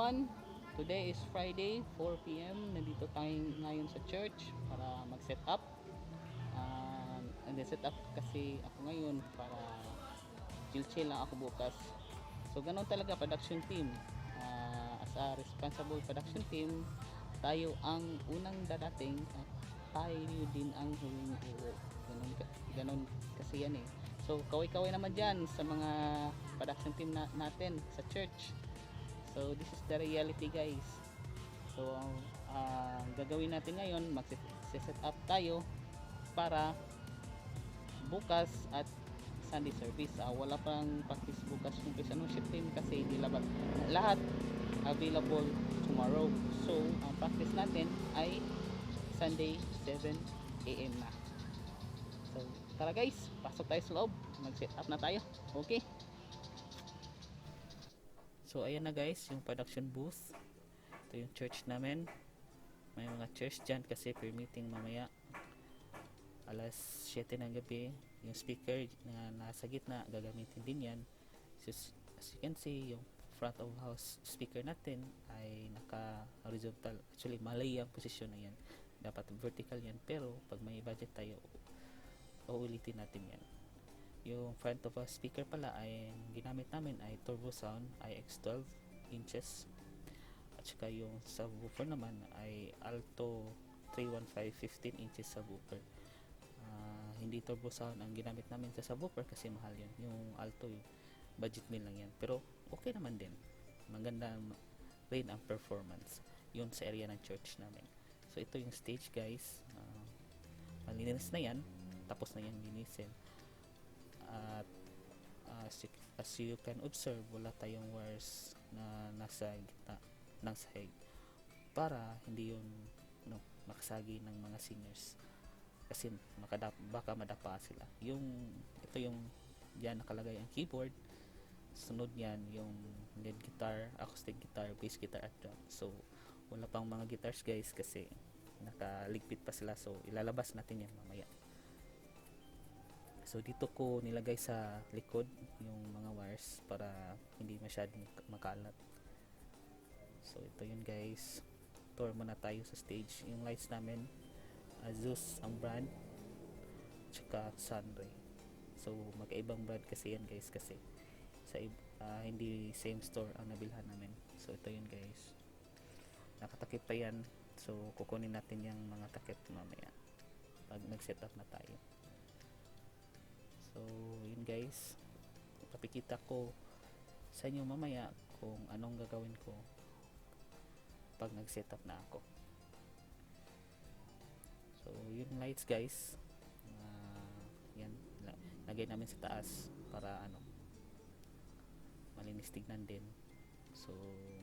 everyone. Today is Friday, 4 p.m. Nandito tayo ngayon sa church para mag-set up. And then set up kasi ako ngayon para chill-chill lang ako bukas. So ganun talaga production team. As a responsible production team, tayo ang unang dadating at tayo din ang huling uuwi. Ganun kasi yan eh. So kaway-kaway naman dyan sa mga production team natin sa church. So this is the reality guys. So gagawin natin ngayon, mag-set up tayo para bukas at Sunday service. Wala pang practice bukas yung praise and worship team kasi hindi lahat available tomorrow. So ang practice natin ay Sunday 7 AM na. So tara guys, pasok tayo sa loob, mag-set up na tayo. Okay. So ayan na guys, yung production booth. Ito yung church namin. May mga church dyan kasi prayer meeting mamaya alas 7 ng gabi. Yung speaker na nasa gitna, gagamitin din yan. So, as you can see, yung front of house speaker natin ay naka horizontal. Actually mali ang posisyon na yan, dapat vertical yan, pero pag may budget tayo uulitin natin yan. Yung front of house speaker pala ay ginamit namin ay Turbo Sound IX12 inches, at saka yung subwoofer naman ay Alto 315 15 inches subwoofer. Hindi Turbo Sound ang ginamit namin sa subwoofer kasi mahal yan. Yung Alto yung budget meal lang yan, pero okay naman din, maganda rin ang performance yun sa area ng church namin. So ito yung stage guys. Malinis na yan, tapos na yan linisin. At as you can observe, wala tayong wires na nasa gitna ng sahig para hindi yun makasagi ng mga singers kasi baka madapa sila. Ito yung diyan nakalagay ang keyboard, sunod yan yung lead guitar, acoustic guitar, bass guitar at drum. So wala pang mga guitars guys kasi nakaligpit pa sila, so ilalabas natin yan mamaya. So dito ko nilagay sa likod yung mga wires para hindi masyadong makalat. So ito yun guys. Tour muna tayo sa stage. Yung lights namin Asus ang brand, tsaka Sunray. So magkaibang brand kasi yan guys, kasi sa hindi same store ang nabilhan namin. So ito yun guys, nakatakip pa yan. So kukunin natin yung mga takip mamaya pag nag setup na tayo. So yun guys, papikita ko sa inyo mamaya kung anong gagawin ko pag nag setup na ako. So yun lights guys, yan lagay namin sa taas para malinis tignan din. So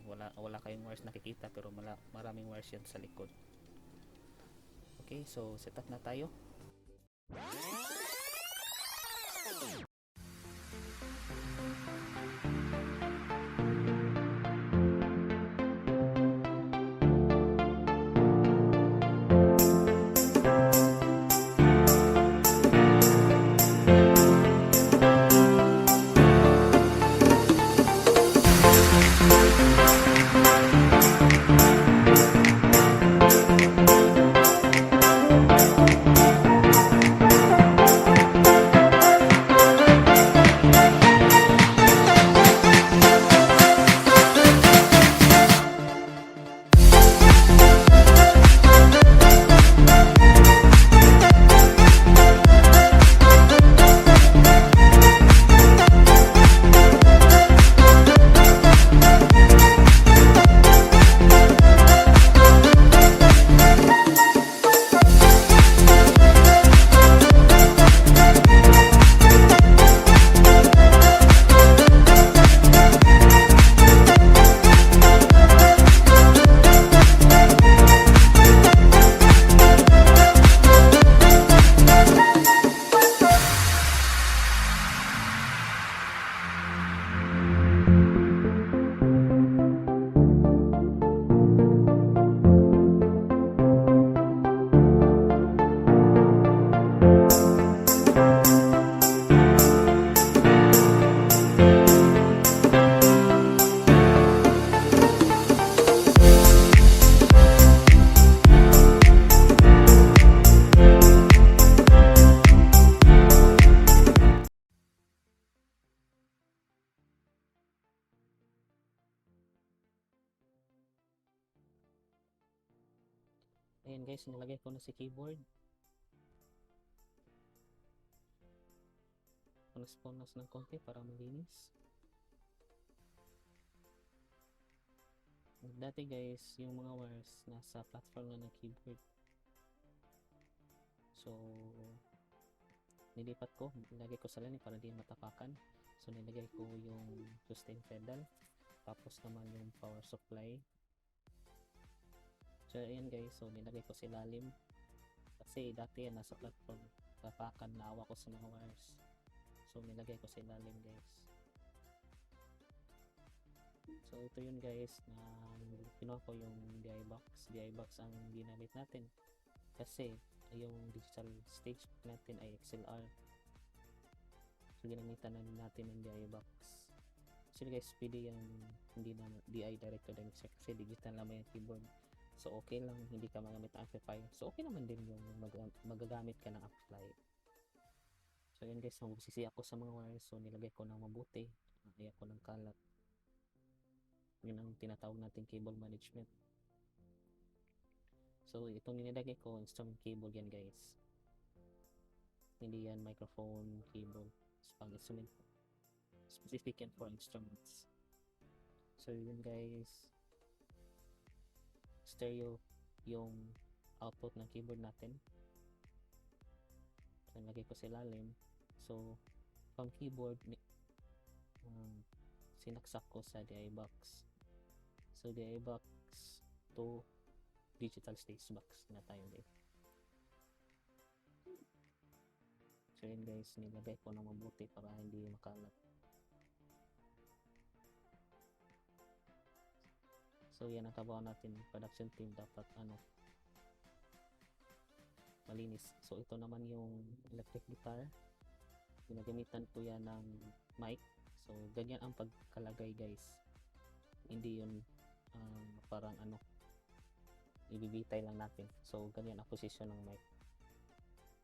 wala kayong wires nakikita, pero maraming wires yan sa likod. Okay, so setup na tayo. guys, nilagay ko na si keyboard. Punas-punas ng konti para malinis. Dati guys, yung mga wires nasa platform na ng keyboard. So, nilipat ko, nilagay ko sa lalim para di matapakan. So, nilagay ko yung sustain pedal. Tapos naman yung power supply. So, ayan guys, so nilagay ko sa lalim. Kasi dati yan, nasa platform. Tapakan, naawa ko sa mga wires. So, nilagay ko sa lalim guys. So ito yun guys, na kinuha ko yung DI box. DI box ang ginamit natin kasi yung digital stage natin ay XLR. So ginamitan na natin ng DI box. So guys, pwede yan, hindi na DI direct to the mixer kasi digital naman yung keyboard. So okay lang, hindi ka magamit ng amplifier. So okay naman din yung magagamit ka ng amplifier. So yun guys, magsisi ako sa mga wires. So nilagay ko ng mabuti, ayaw ko ng kalat. Yun ang tinatawag natin cable management. So itong nilagay ko, instrument cable yan guys, hindi yan microphone cable. Pang instrument, specific yan for instruments. So yun guys, stereo yung output ng keyboard natin. So nilagay ko sa ilalim. So from keyboard, sinaksak ko sa DI box. So DI box to digital stage box na tayo din. So yun guys, nilagay ko na mabuti para hindi makalat. So yan ang trabaho natin, production team, dapat malinis. So ito naman yung electric guitar, ginagamitan ko yan ng mic. So ganyan ang pagkalagay guys, hindi yun parang ibibitay lang natin. So ganyan ang position ng mic,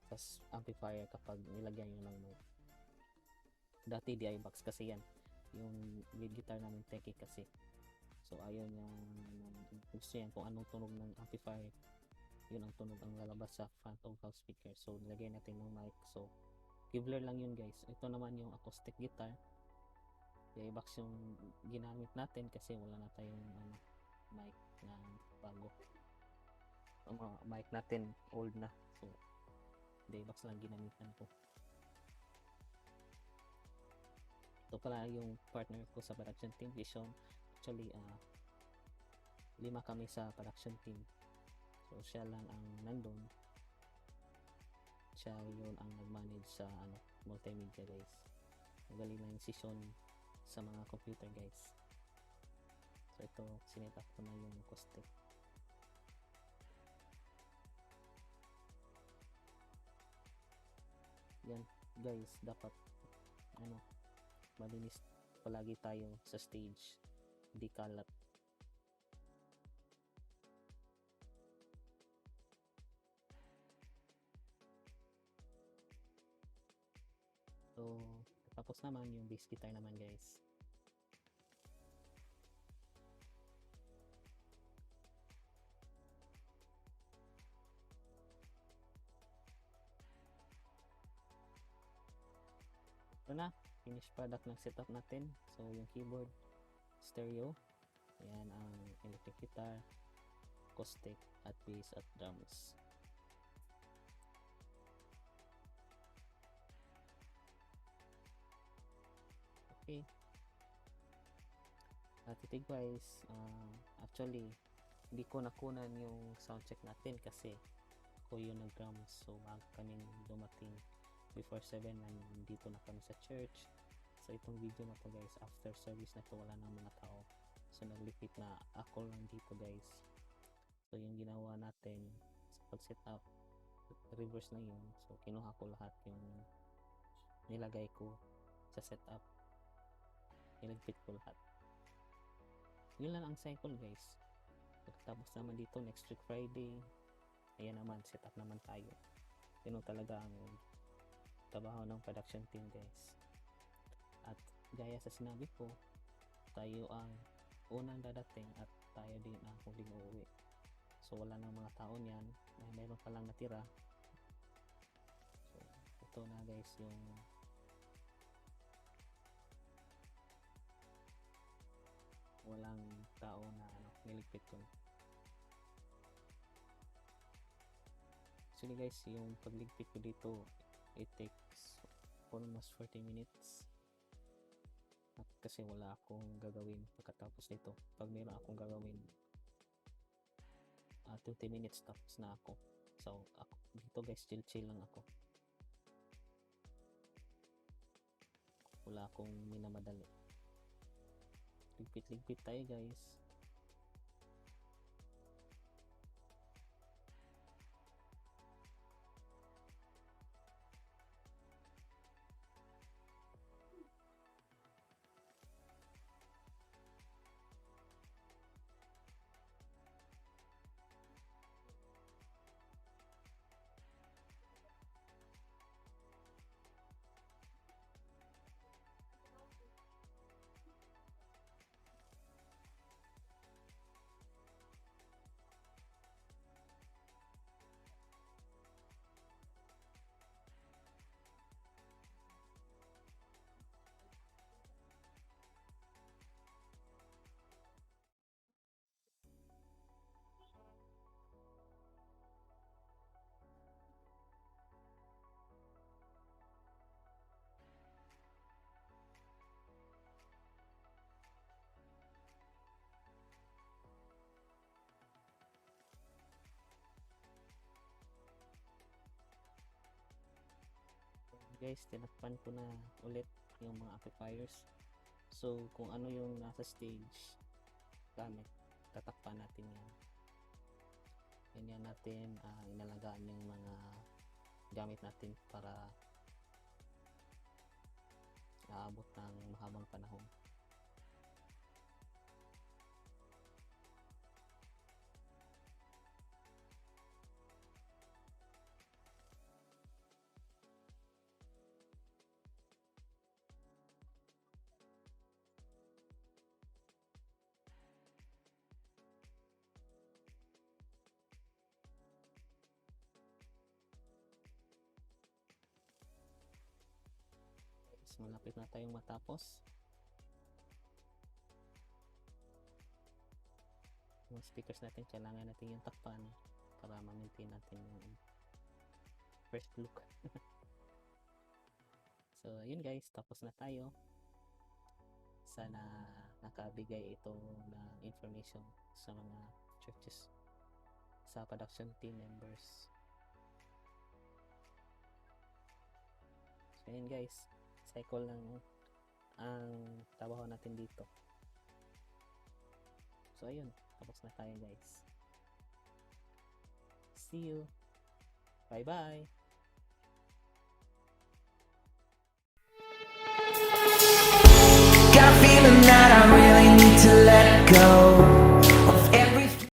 tas amplifier kapag nilagyan yun ng mic. Dati DI box kasi yan, yung lead guitar namin teki kasi. So ayaw niya, gusto yan kung anong tunog ng amplifier, yun ang tunog ang lalabas sa front of house speaker. So nilagay natin ng mic. So Kevlar lang yun guys. Ito naman yung acoustic guitar, DI box yung ginamit natin kasi wala na tayong mic na bago. Ang mga mic natin old na, so DI box lang ginamitan ko. Ito pala yung partner ko sa production team, Vision. Actually 5 kami sa production team. So siya lang ang nandun, siya yun ang nag-manage sa multimedia guys. Magaling na yung session sa mga computer guys. So ito, sinetap ko na yung acoustic. Yan guys, dapat malinis palagi tayo sa stage, hindi kalat. So tapos naman yung bass guitar naman guys. Ito na, finished product ng setup natin. So yung keyboard, stereo, ayan ang electric guitar, acoustic at bass at drums. Okay, titig guys, actually hindi ko nakunan yung sound check natin kasi ako yung nag drums. So bago kaming dumating, before 7 nandito na kami sa church. So itong video na to guys, after service na to, wala nang mga tao, so naglipit na ako lang dito guys. So yung ginawa natin sa pag setup, reverse na yun. So kinuha ko lahat yung nilagay ko sa setup, nilagpit ko lahat. Yun lang ang cycle guys. Pagkatapos naman dito, next week Friday, ayan naman, setup naman tayo. Yun talaga ang trabaho ng production team guys. At gaya sa sinabi ko, tayo ang unang dadating at tayo din ang huling uuwi. So So wala nang mga tao niyan, meron pa lang natira. So ito na guys yung walang tao na niligpit ko. Actually guys, yung pagligpit ko dito, it takes almost 40 minutes. At kasi wala akong gagawin pagkatapos nito. Pag meron akong gagawin, 20 minutes tapos na ako. So ako dito guys, chill lang ako. Wala akong minamadali. Ligpit tayo guys. Guys, tinakpan ko na ulit yung mga amplifiers. So kung ano yung nasa stage gamit, tatakpan natin yan. Ganyan natin inalagaan yung mga gamit natin para aabot ng mahabang panahon. Malapit na tayong matapos. Yung speakers natin, kailangan natin yung takpan para ma-maintain natin yung first look. So yun guys, tapos na tayo. Sana nakabigay ito na information sa mga churches, sa production team members. So yun guys, cycle lang ang trabaho natin dito. So ayun, tapos na tayo guys. See you. Bye bye.